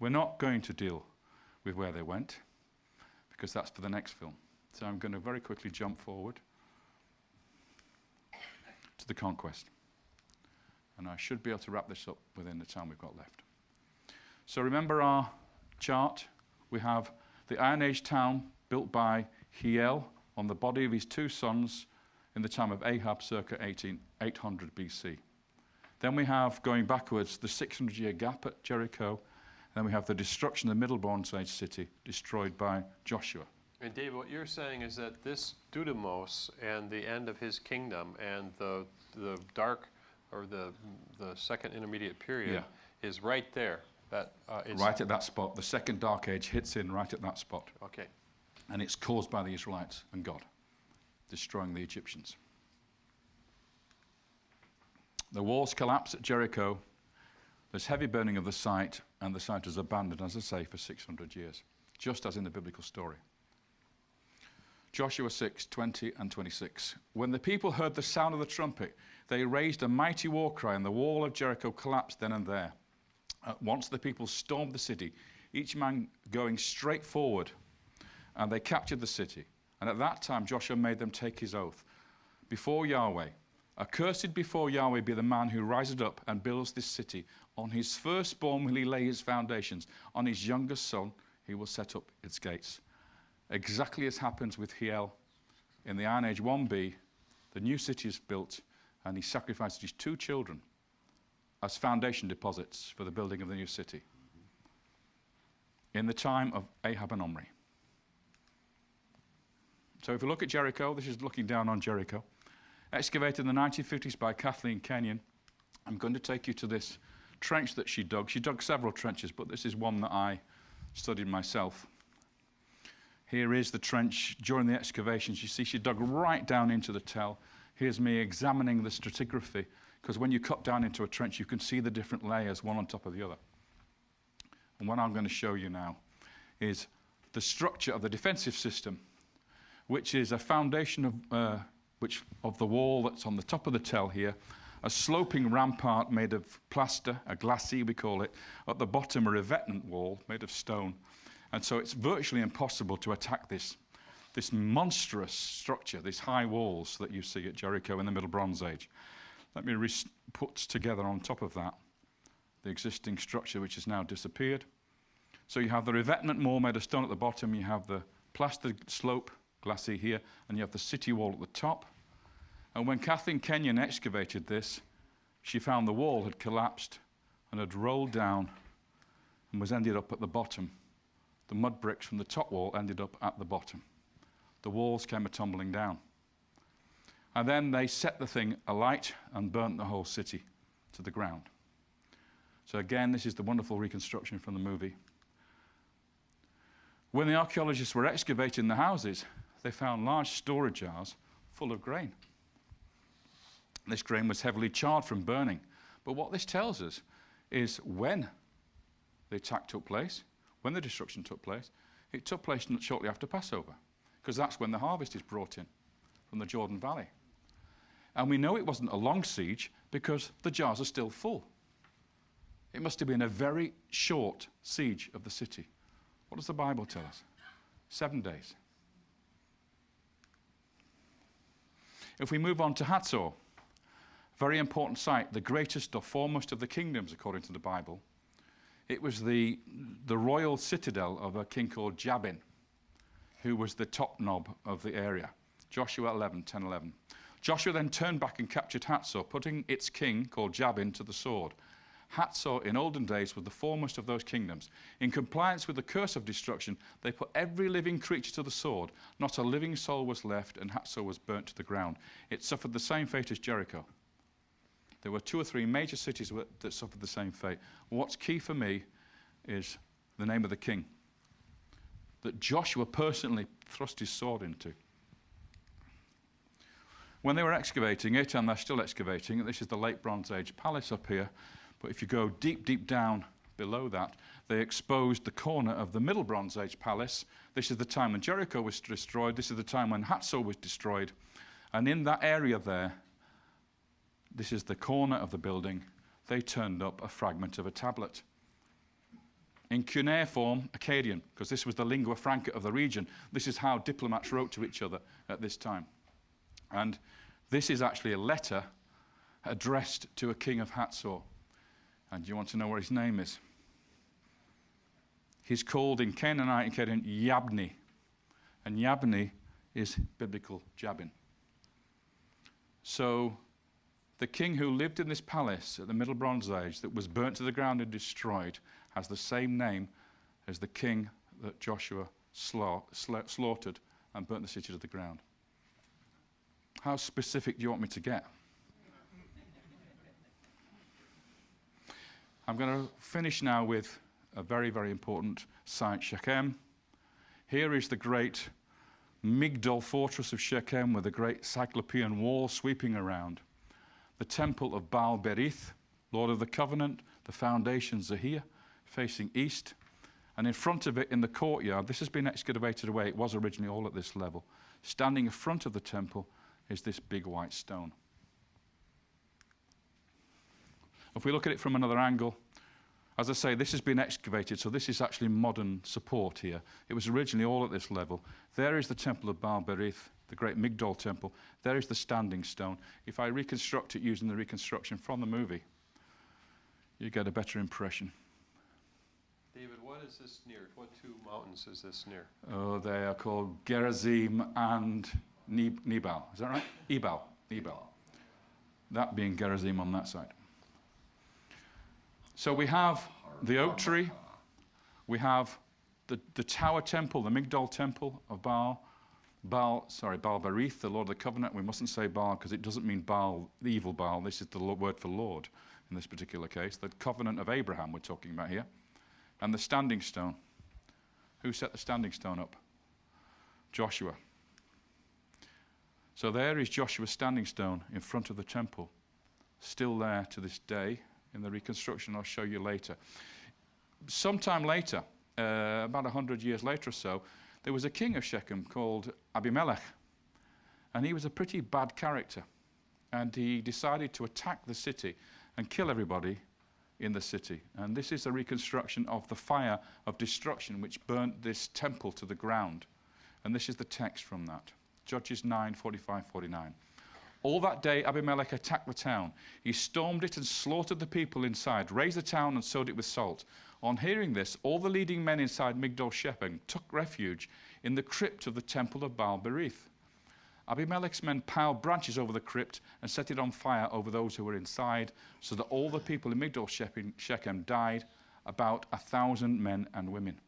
We're not going to deal with where they went, because that's for the next film. So I'm going to very quickly jump forward to the Conquest. And I should be able to wrap this up within the time we've got left. So remember our chart. We have the Iron Age town built by Hiel on the body of his two sons in the time of Ahab, circa 800 BC. Then we have, going backwards, the 600-year gap at Jericho. And then we have the destruction of the Middle Bronze Age city, destroyed by Joshua. And David, what you're saying is that this Dudamos and the end of his kingdom and the dark, or the second intermediate period, is right there. Right at that spot. The second dark age hits in right at that spot. Okay. And it's caused by the Israelites and God, destroying the Egyptians. The walls collapse at Jericho. There's heavy burning of the site, and the site is abandoned, as I say, for 600 years, just as in the biblical story. Joshua 6, 20 and 26. When the people heard the sound of the trumpet, they raised a mighty war cry, and the wall of Jericho collapsed then and there. At once the people stormed the city, each man going straight forward, and they captured the city. And at that time Joshua made them take his oath before Yahweh. Accursed before Yahweh be the man who rises up and builds this city. On his firstborn will he lay his foundations. On his youngest son he will set up its gates. Exactly as happens with Hiel in the Iron Age 1b, the new city is built, and he sacrificed his two children as foundation deposits for the building of the new city in the time of Ahab and Omri. So if we look at Jericho, this is looking down on Jericho. Excavated in the 1950s by Kathleen Kenyon. I'm going to take you to this trench that she dug. She dug several trenches, but this is one that I studied myself. Here is the trench during the excavations. You see she dug right down into the tell. Here's me examining the stratigraphy, because when you cut down into a trench, you can see the different layers, one on top of the other. And what I'm going to show you now is the structure of the defensive system, which is a foundation of the wall that's on the top of the tell here, a sloping rampart made of plaster, a glacis we call it, at the bottom a revetment wall made of stone. And so it's virtually impossible to attack this monstrous structure, these high walls that you see at Jericho in the Middle Bronze Age. Let me put together on top of that the existing structure, which has now disappeared. So you have the revetment wall made of stone at the bottom, you have the plastered slope, glacis here, and you have the city wall at the top. And when Kathleen Kenyon excavated this, she found the wall had collapsed and had rolled down and was ended up at the bottom. The mud bricks from the top wall ended up at the bottom. The walls came tumbling down. And then they set the thing alight and burnt the whole city to the ground. So again, this is the wonderful reconstruction from the movie. When the archaeologists were excavating the houses, they found large storage jars full of grain. This grain was heavily charred from burning. But what this tells us is when the attack took place, when the destruction took place, it took place shortly after Passover, because that's when the harvest is brought in from the Jordan Valley. And we know it wasn't a long siege because the jars are still full. It must have been a very short siege of the city. What does the Bible tell us? 7 days. If we move on to Hatsor, very important site, the greatest or foremost of the kingdoms according to the Bible. It was the royal citadel of a king called Jabin, who was the top knob of the area. Joshua 10:11. Joshua then turned back and captured Hatsor, putting its king, called Jabin, to the sword. Hatsor in olden days was the foremost of those kingdoms. In compliance with the curse of destruction, they put every living creature to the sword. Not a living soul was left, and Hatsor was burnt to the ground. It suffered the same fate as Jericho. There were 2 or 3 major cities that suffered the same fate. What's key for me is the name of the king that Joshua personally thrust his sword into. When they were excavating it, and they're still excavating it, this is the late Bronze Age palace up here, but if you go deep, deep down below that, they exposed the corner of the Middle Bronze Age palace. This is the time when Jericho was destroyed. This is the time when Hatsor was destroyed. And in that area there, this is the corner of the building, they turned up a fragment of a tablet. In cuneiform, Akkadian, because this was the lingua franca of the region. This is how diplomats wrote to each other at this time. And this is actually a letter addressed to a king of Hatsor. And you want to know what his name is? He's called in Canaanite and Akkadian Yabni. And Yabni is biblical Jabin. So the king who lived in this palace at the Middle Bronze Age that was burnt to the ground and destroyed has the same name as the king that Joshua slaughtered and burnt the city to the ground. How specific do you want me to get? I'm going to finish now with a very, very important site, Shechem. Here is the great Migdol fortress of Shechem with a great cyclopean wall sweeping around. The temple of Baal Berith, Lord of the Covenant, the foundations are here, facing east. And in front of it, in the courtyard, this has been excavated away. It was originally all at this level. Standing in front of the temple is this big white stone. If we look at it from another angle, as I say, this has been excavated, so this is actually modern support here. It was originally all at this level. There is the temple of Baal Berith, the great Migdol temple. There is the standing stone. If I reconstruct it using the reconstruction from the movie, you get a better impression. David, what is this near? What two mountains is this near? Oh, they are called Gerizim and Nebal. Is that right? Ebal. That being Gerizim on that side. So we have the oak tree, we have the tower temple, the Migdol temple of Baal Berith, the Lord of the Covenant. We mustn't say Baal because it doesn't mean Baal, the evil Baal. This is the word for Lord in this particular case. The covenant of Abraham we're talking about here. And the standing stone. Who set the standing stone up? Joshua. So there is Joshua's standing stone in front of the temple, still there to this day. In the reconstruction I'll show you later. Sometime later, about 100 years later or so, there was a king of Shechem called Abimelech. And he was a pretty bad character. And he decided to attack the city and kill everybody in the city. And this is a reconstruction of the fire of destruction which burnt this temple to the ground. And this is the text from that. Judges 9:45-49. All that day, Abimelech attacked the town. He stormed it and slaughtered the people inside, razed the town and sowed it with salt. On hearing this, all the leading men inside Migdol Shechem took refuge in the crypt of the temple of Baal Berith. Abimelech's men piled branches over the crypt and set it on fire over those who were inside, so that all the people in Migdol Shechem died, about 1,000 men and women.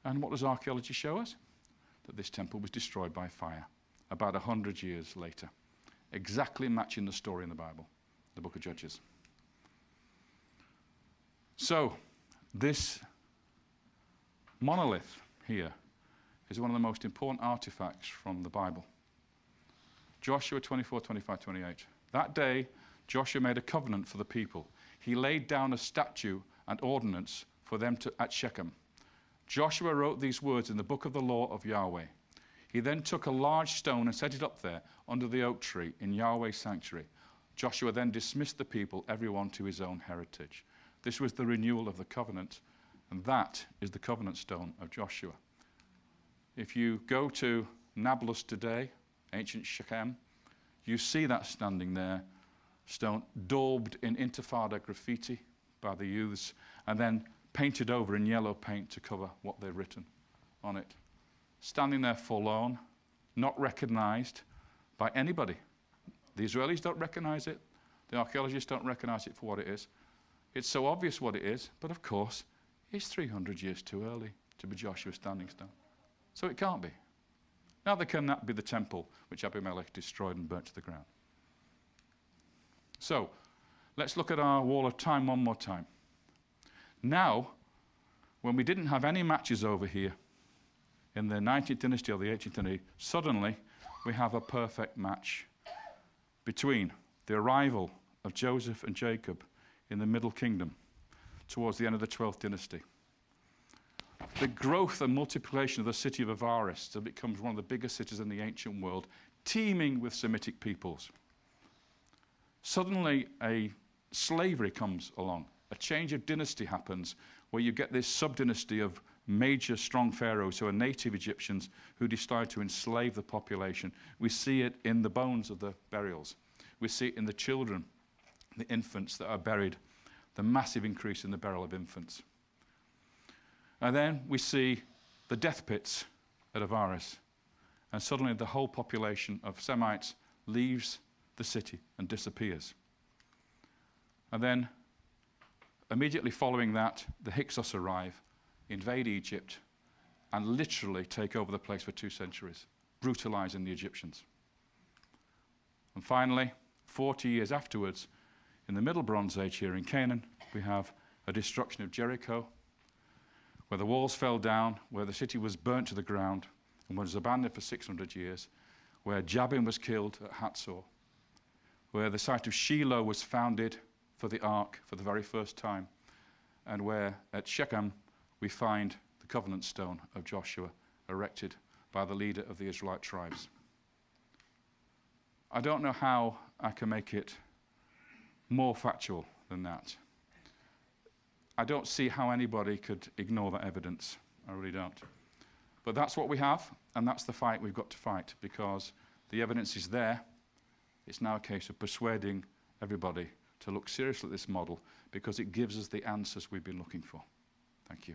And what does archaeology show us? That this temple was destroyed by fire about 100 years later, exactly matching the story in the Bible, the book of Judges. So, this monolith here is one of the most important artifacts from the Bible. Joshua 24:25-28. That day, Joshua made a covenant for the people. He laid down a statute and ordinance for them at Shechem. Joshua wrote these words in the book of the law of Yahweh. He then took a large stone and set it up there under the oak tree in Yahweh's sanctuary. Joshua then dismissed the people, everyone to his own heritage. This was the renewal of the covenant, and that is the covenant stone of Joshua. If you go to Nablus today, ancient Shechem, you see that standing there, stone daubed in Intifada graffiti by the youths, and then painted over in yellow paint to cover what they've written on it. Standing there forlorn, not recognized by anybody. The Israelis don't recognize it. The archaeologists don't recognize it for what it is. It's so obvious what it is, but of course, it's 300 years too early to be Joshua's standing stone. So it can't be. Neither can that be the temple which Abimelech destroyed and burnt to the ground. So, let's look at our wall of time one more time. Now, when we didn't have any matches over here, in the 19th dynasty or the 18th dynasty, suddenly we have a perfect match between the arrival of Joseph and Jacob in the Middle Kingdom towards the end of the 12th dynasty. The growth and multiplication of the city of Avaris, so it becomes one of the biggest cities in the ancient world, teeming with Semitic peoples. Suddenly, a slavery comes along a change of dynasty happens where you get this sub-dynasty of major strong pharaohs who are native Egyptians who decide to enslave the population. We see it in the bones of the burials. We see it in the children, the infants that are buried, the massive increase in the burial of infants. And then we see the death pits at Avaris. And suddenly the whole population of Semites leaves the city and disappears. And then immediately following that, the Hyksos arrive, invade Egypt, and literally take over the place for 2 centuries, brutalizing the Egyptians. And finally, 40 years afterwards, in the Middle Bronze Age here in Canaan, we have a destruction of Jericho, where the walls fell down, where the city was burnt to the ground, and was abandoned for 600 years, where Jabin was killed at Hatsor, where the site of Shiloh was founded for the ark for the very first time, and where at Shechem we find the covenant stone of Joshua erected by the leader of the Israelite tribes. I don't know how I can make it more factual than that. I don't see how anybody could ignore that evidence. I really don't. But that's what we have, and that's the fight we've got to fight, because the evidence is there. It's now a case of persuading everybody to look seriously at this model, because it gives us the answers we've been looking for. Thank you.